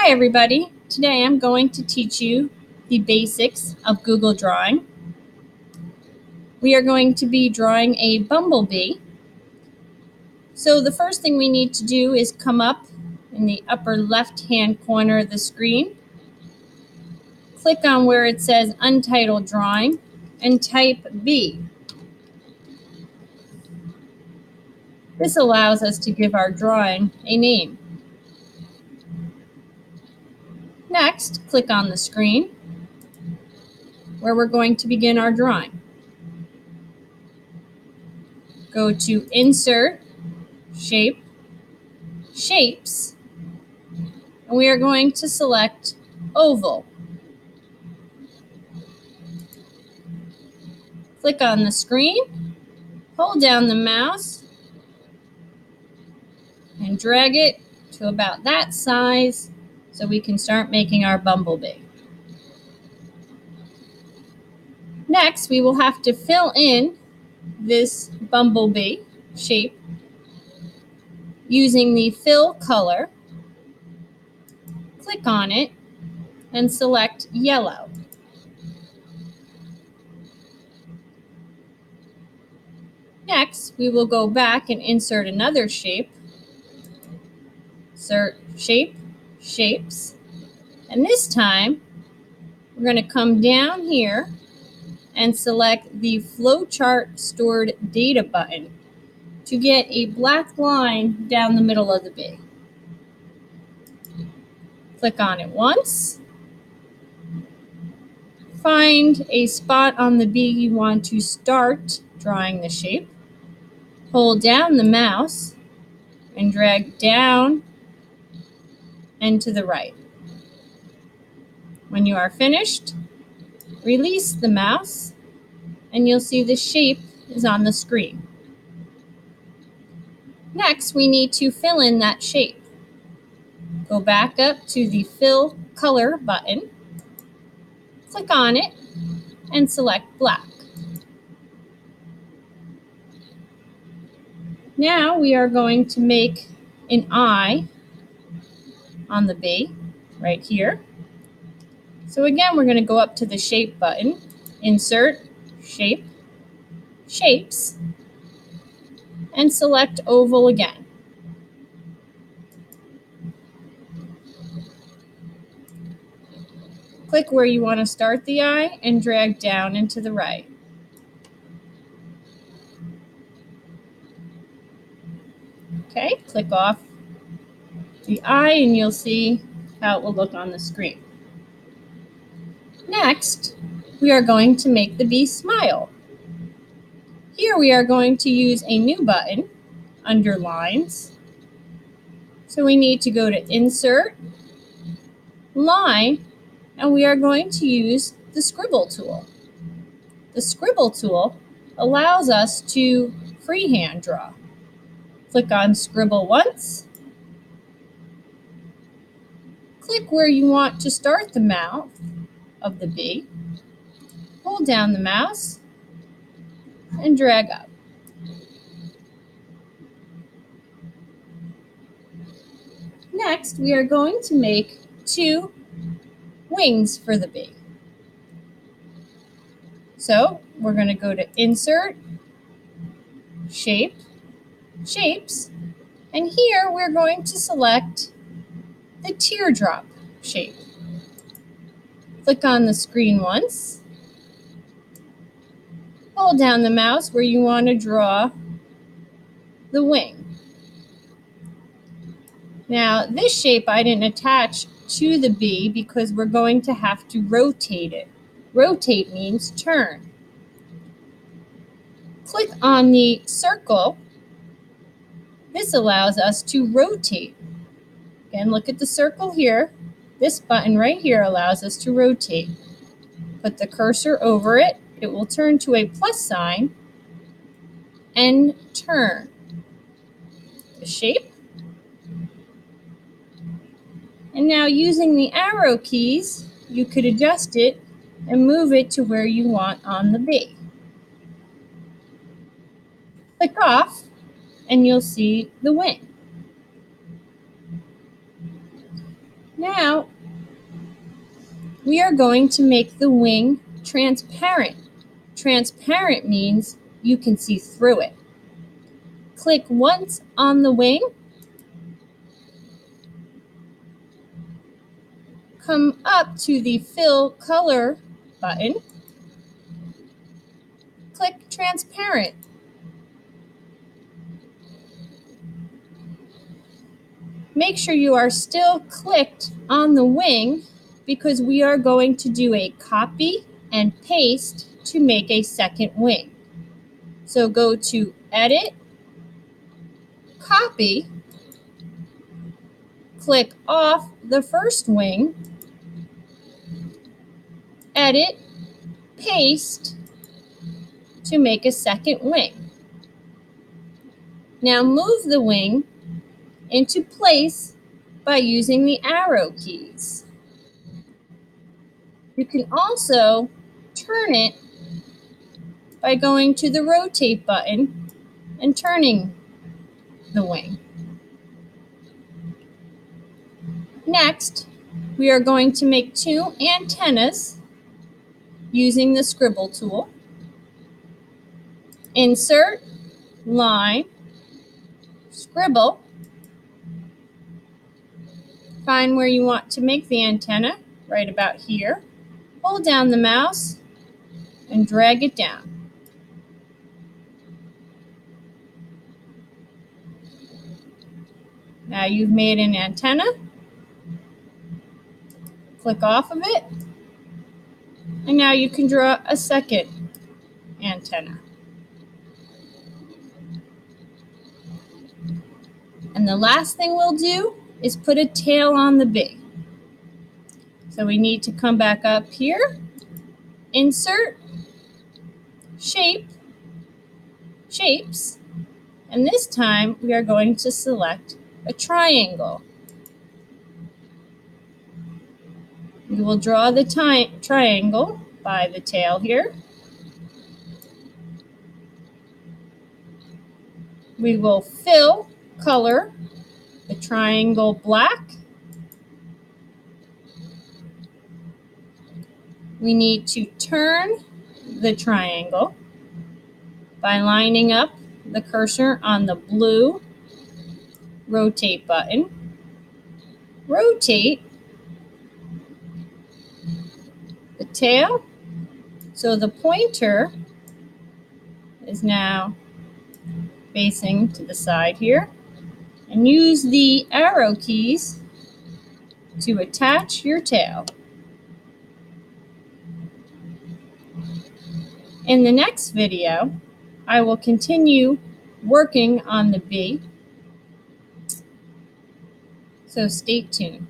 Hi everybody, today I'm going to teach you the basics of Google Drawing. We are going to be drawing a bumblebee. So the first thing we need to do is come up in the upper left hand corner of the screen, click on where it says Untitled Drawing and type B. This allows us to give our drawing a name. Next, click on the screen where we're going to begin our drawing. Go to Insert, Shape, Shapes, and we are going to select Oval. Click on the screen, hold down the mouse, and drag it to about that size so we can start making our bumblebee. Next, we will have to fill in this bumblebee shape using the fill color. Click on it and select yellow. Next, we will go back and insert another shape. Insert Shape, Shapes, and this time we're going to come down here and select the Flowchart Stored Data button to get a black line down the middle of the bee. Click on it once. Find a spot on the bee you want to start drawing the shape. Hold down the mouse and drag down and to the right. When you are finished, release the mouse and you'll see the shape is on the screen. Next, we need to fill in that shape. Go back up to the Fill Color button, click on it, and select black. Now we are going to make an eye on the bee right here. So again, we're going to go up to the Shape button, Insert, Shape, Shapes, and select Oval again. Click where you want to start the eye and drag down and to the right. Okay, click off the eye and you'll see how it will look on the screen. Next, we are going to make the bee smile. Here we are going to use a new button under Lines. So we need to go to Insert, Line, and we are going to use the Scribble tool. The Scribble tool allows us to freehand draw. Click on Scribble once. Click where you want to start the mouth of the bee. Hold down the mouse and drag up. Next, we are going to make 2 wings for the bee. So we're going to go to Insert, Shape, Shapes, and here we're going to select the teardrop shape. Click on the screen once. Hold down the mouse where you want to draw the wing. Now, this shape I didn't attach to the bee because we're going to have to rotate it. Rotate means turn. Click on the circle. This allows us to rotate. Again, look at the circle here. This button right here allows us to rotate. Put the cursor over it. It will turn to a plus sign and turn the shape. And now using the arrow keys, you could adjust it and move it to where you want on the bee. Click off and you'll see the wing. Now, we are going to make the wing transparent. Transparent means you can see through it. Click once on the wing. Come up to the Fill Color button. Click Transparent. Make sure you are still clicked on the wing because we are going to do a copy and paste to make a second wing. So go to Edit, Copy, click off the first wing, Edit, Paste to make a second wing. Now move the wing into place by using the arrow keys. You can also turn it by going to the Rotate button and turning the wing. Next, we are going to make 2 antennas using the Scribble tool. Insert, Line, Scribble. Find where you want to make the antenna, right about here. Hold down the mouse and drag it down. Now you've made an antenna. Click off of it. And now you can draw a second antenna. And the last thing we'll do is put a tail on the bee. So we need to come back up here, Insert, Shape, Shapes, and this time we are going to select a triangle. We will draw the triangle by the tail here. We will fill color the triangle black. We need to turn the triangle by lining up the cursor on the blue Rotate button. Rotate the tail so the pointer is now facing to the side here, and use the arrow keys to attach your tail. In the next video, I will continue working on the bee, so stay tuned.